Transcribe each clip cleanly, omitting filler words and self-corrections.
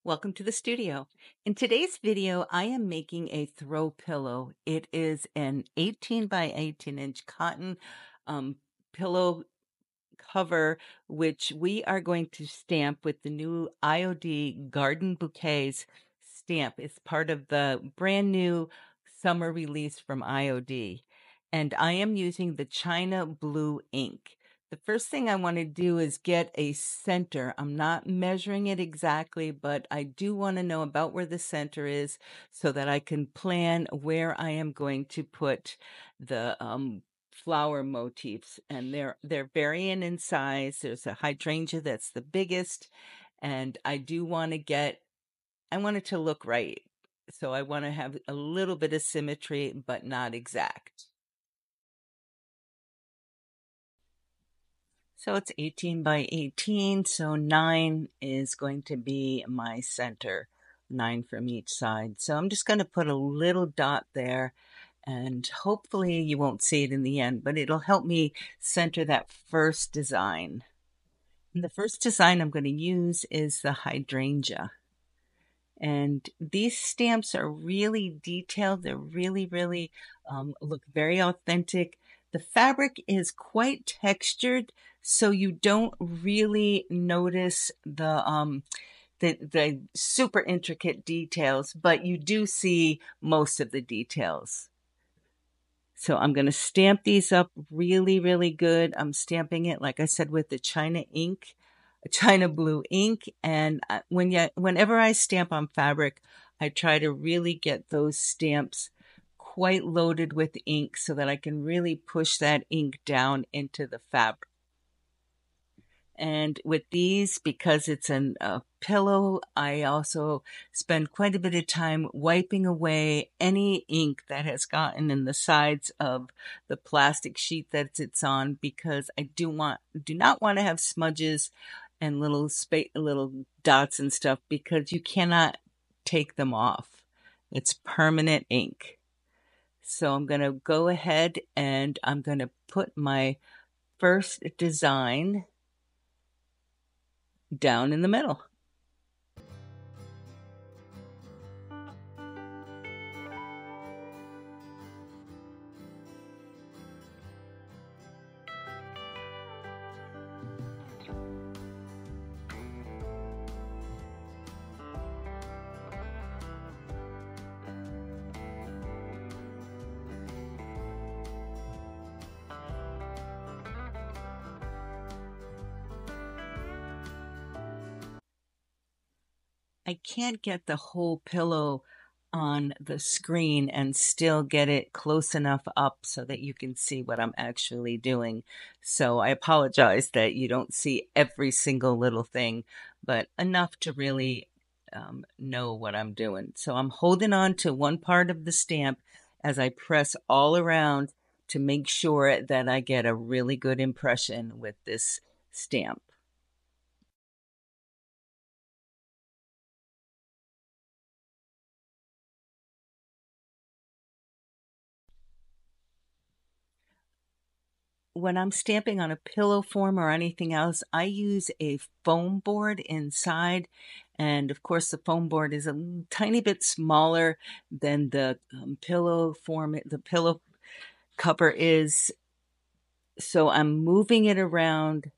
Welcome to the studio. In today's video, I am making a throw pillow. It is an 18 by 18 inch cotton um, pillow cover, which we are going to stamp with the new IOD Garden Bouquets stamp. It's part of the brand new summer release from IOD. And I am using the China Blue ink. The first thing I want to do is get a center. I'm not measuring it exactly, but I do want to know about where the center is so that I can plan where I am going to put the flower motifs, and they're varying in size. There's a hydrangea that's the biggest, and I want it to look right. So I want to have a little bit of symmetry, but not exact. So it's 18 by 18, so 9 is going to be my center, 9 from each side. So I'm just going to put a little dot there, and hopefully you won't see it in the end, but it'll help me center that first design. And the first design I'm going to use is the hydrangea. And these stamps are really detailed. They're really look very authentic. The fabric is quite textured, so you don't really notice the super intricate details, but you do see most of the details. So I'm going to stamp these up really good. I'm stamping it, like I said, with the China ink, China Blue ink. And whenever I stamp on fabric, I try to really get those stamps quite loaded with ink so that I can really push that ink down into the fabric. And with these, because it's a pillow, I also spend quite a bit of time wiping away any ink that has gotten in the sides of the plastic sheet that it's on, because I do not want to have smudges and little dots and stuff, because you cannot take them off. It's permanent ink. So I'm going to go ahead and I'm going to put my first design down in the middle. I can't get the whole pillow on the screen and still get it close enough up so that you can see what I'm actually doing. So I apologize that you don't see every single little thing, but enough to really know what I'm doing. So I'm holding on to one part of the stamp as I press all around to make sure that I get a really good impression with this stamp. When I'm stamping on a pillow form or anything else, I use a foam board inside. And of course, the foam board is a tiny bit smaller than the pillow form, the pillow cover is. So I'm moving it around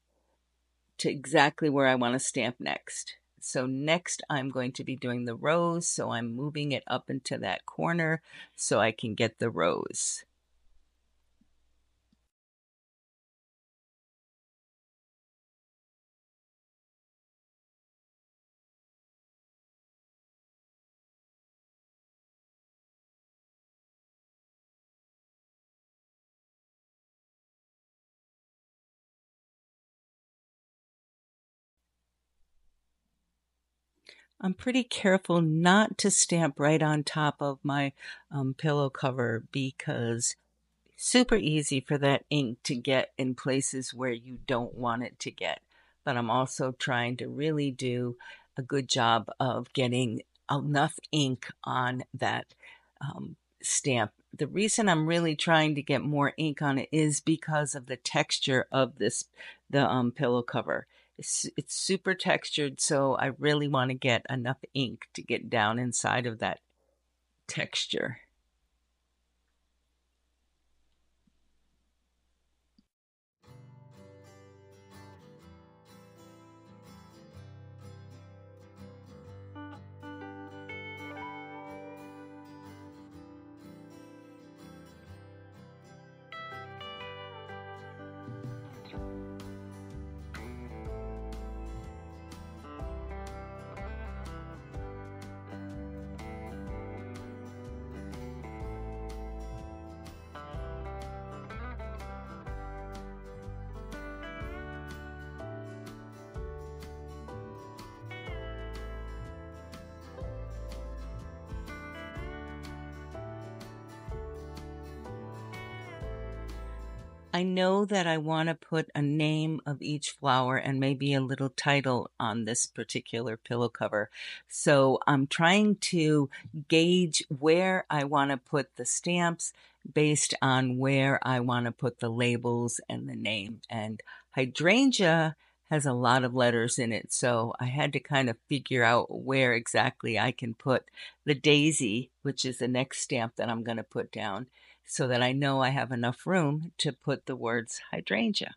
to exactly where I want to stamp next. So next I'm going to be doing the rose. So I'm moving it up into that corner so I can get the rose. I'm pretty careful not to stamp right on top of my pillow cover, because super easy for that ink to get in places where you don't want it to get. But I'm also trying to really do a good job of getting enough ink on that stamp. The reason I'm really trying to get more ink on it is because of the texture of the pillow cover. It's super textured, so I really want to get enough ink to get down inside of that texture. I know that I want to put a name of each flower and maybe a little title on this particular pillow cover. So I'm trying to gauge where I want to put the stamps based on where I want to put the labels and the name. And hydrangea has a lot of letters in it, so I had to kind of figure out where exactly I can put the daisy, which is the next stamp that I'm going to put down, so that I know I have enough room to put the words hydrangea.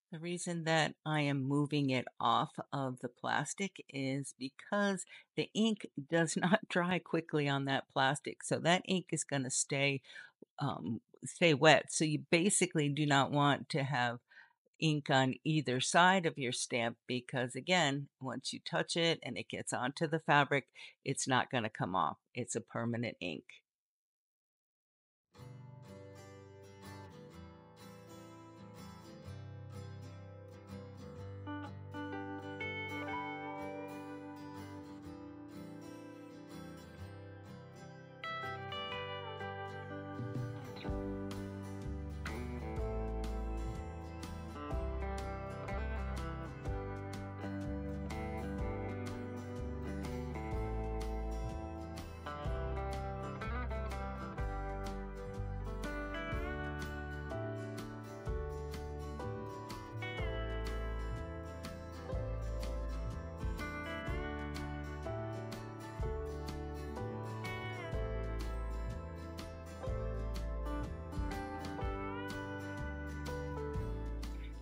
The reason that I am moving it off of the plastic is because the ink does not dry quickly on that plastic. So that ink is going to stay wet. So you basically do not want to have ink on either side of your stamp because, again, once you touch it and it gets onto the fabric, it's not going to come off. It's a permanent ink.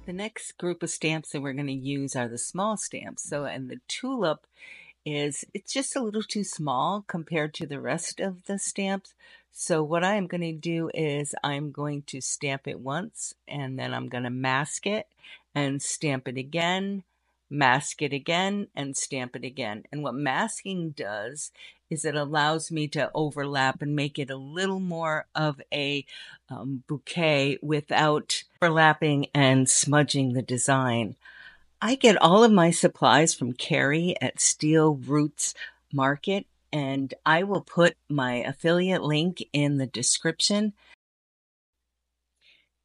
The next group of stamps that we're going to use are the small stamps. So, and the tulip it's just a little too small compared to the rest of the stamps. So what I'm going to do is I'm going to stamp it once and then I'm going to mask it and stamp it again, mask it again and stamp it again. And what masking does is it allows me to overlap and make it a little more of a bouquet without overlapping and smudging the design. I get all of my supplies from Carrie at Steel Roots Market, and I will put my affiliate link in the description.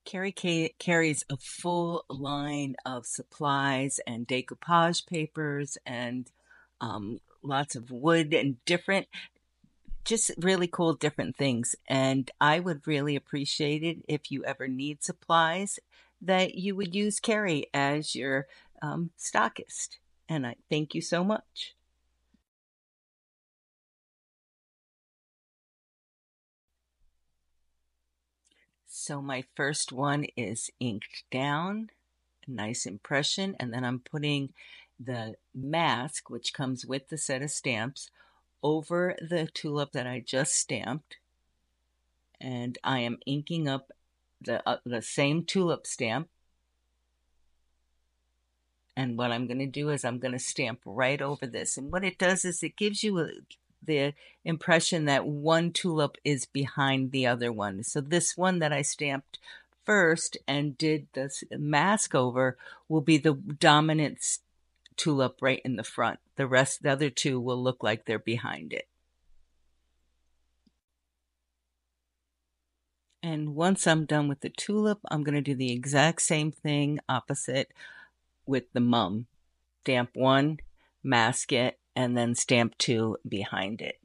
Carrie carries a full line of supplies and decoupage papers and lots of wood and different, just really cool different things. And I would really appreciate it if you ever need supplies that you would use Carrie as your stockist. And I thank you so much. So my first one is inked down, nice impression, and then I'm putting the mask, which comes with the set of stamps, over the tulip that I just stamped, and I am inking up the same tulip stamp. And what I'm going to do is I'm going to stamp right over this. And what it does is it gives you the impression that one tulip is behind the other one. So this one that I stamped first and did this mask over will be the dominant tulip right in the front. The other two will look like they're behind it. And once I'm done with the tulip, I'm going to do the exact same thing opposite with the mum. Stamp 1, mask it, and then stamp 2 behind it.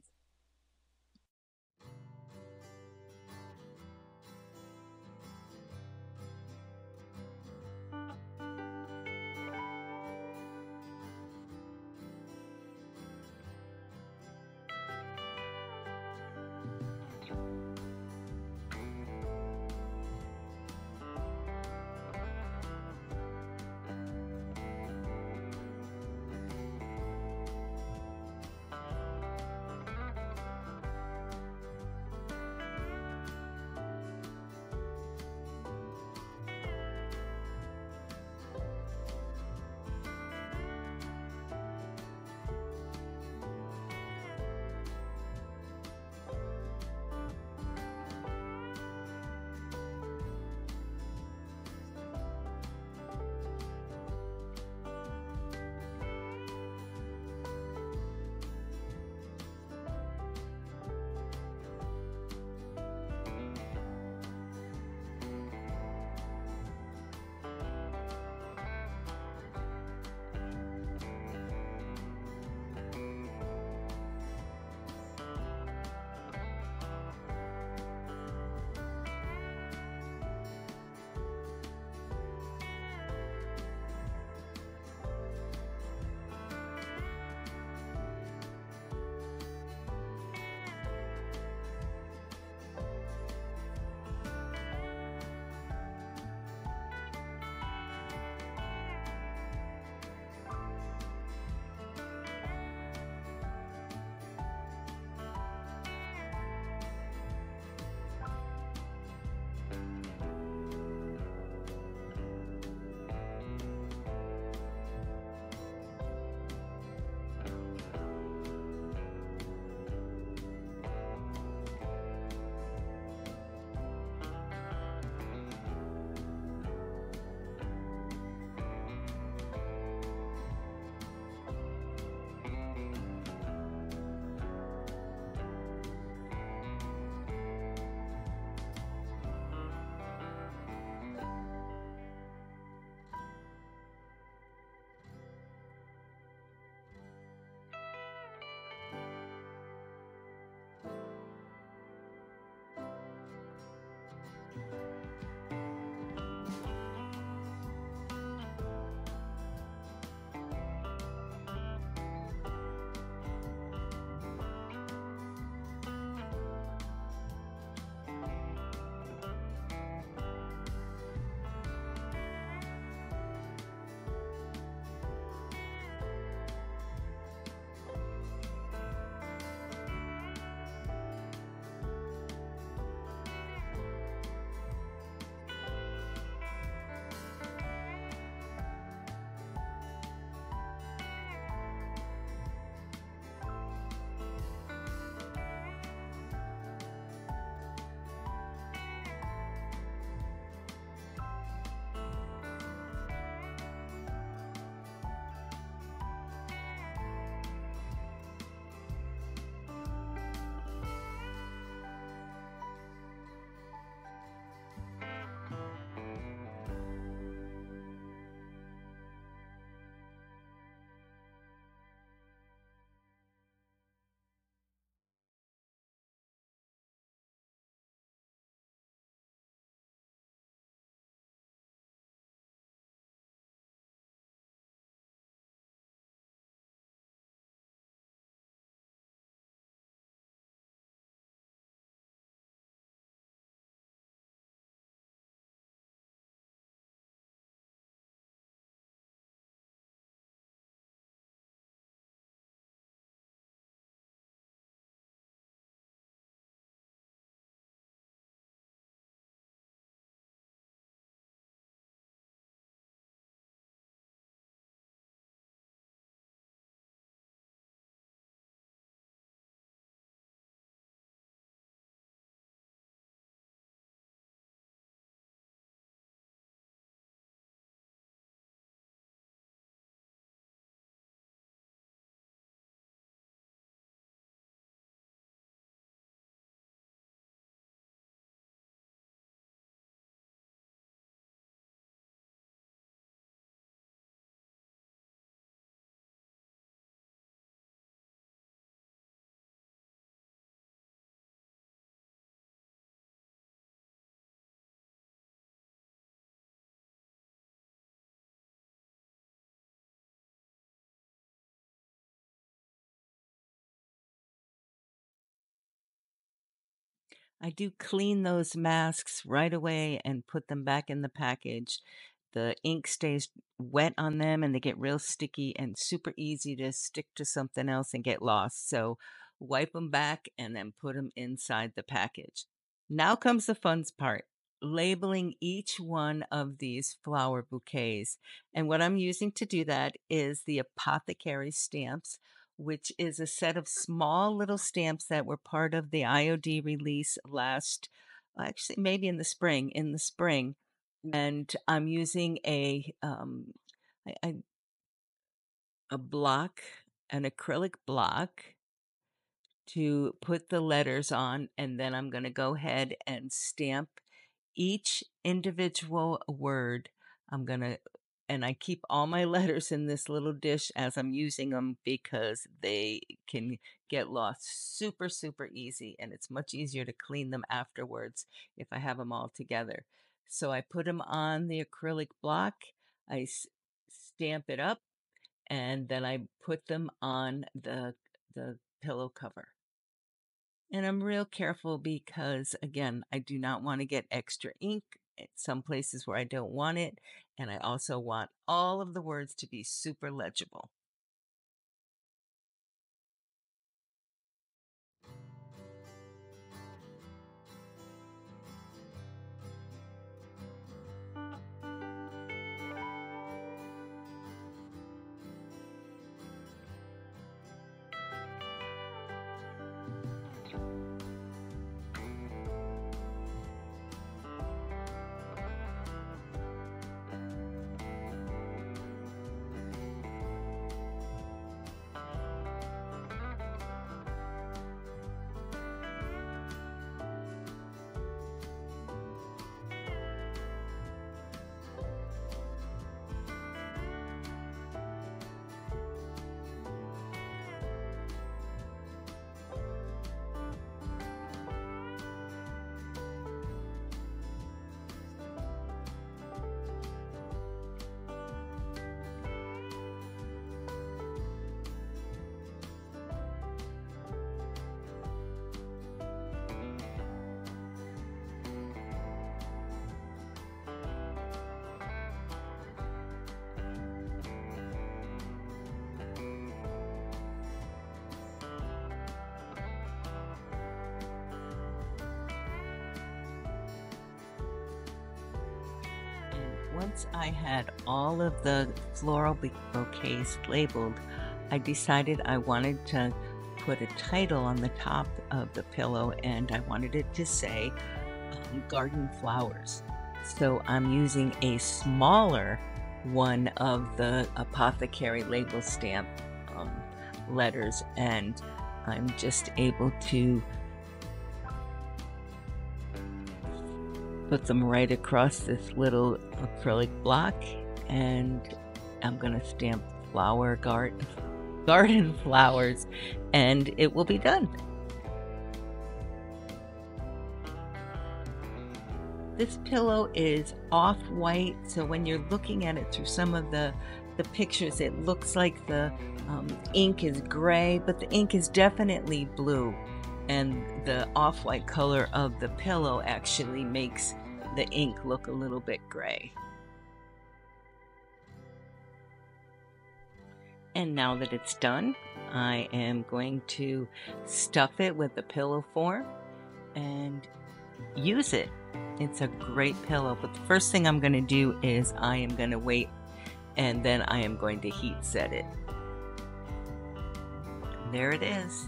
I do clean those masks right away and put them back in the package. The ink stays wet on them and they get real sticky and super easy to stick to something else and get lost. So wipe them back and then put them inside the package. Now comes the fun part, labeling each one of these flower bouquets. And what I'm using to do that is the apothecary stamps, which is a set of small little stamps that were part of the IOD release last, actually maybe in the spring. And I'm using I a block, an acrylic block to put the letters on, and then I'm going to go ahead and stamp each individual word. I'm going to, and I keep all my letters in this little dish as I'm using them because they can get lost super, super easy, and it's much easier to clean them afterwards if I have them all together. So I put them on the acrylic block, I stamp it up, and then I put them on the pillow cover. And I'm real careful because, again, I do not want to get extra ink at some places where I don't want it. And I also want all of the words to be super legible. Once I had all of the floral bouquets labeled, I decided I wanted to put a title on the top of the pillow, and I wanted it to say garden flowers. So I'm using a smaller one of the apothecary label stamp letters, and I'm just able to put them right across this little acrylic block, and I'm going to stamp garden flowers, and it will be done. This pillow is off-white, so when you're looking at it through some of the pictures, it looks like the ink is gray, but the ink is definitely blue. And the off-white color of the pillow actually makes the ink look a little bit gray. And now that it's done, I am going to stuff it with the pillow form and use it. It's a great pillow, but the first thing I'm going to do is I am going to wait, and then I am going to heat set it. There it is.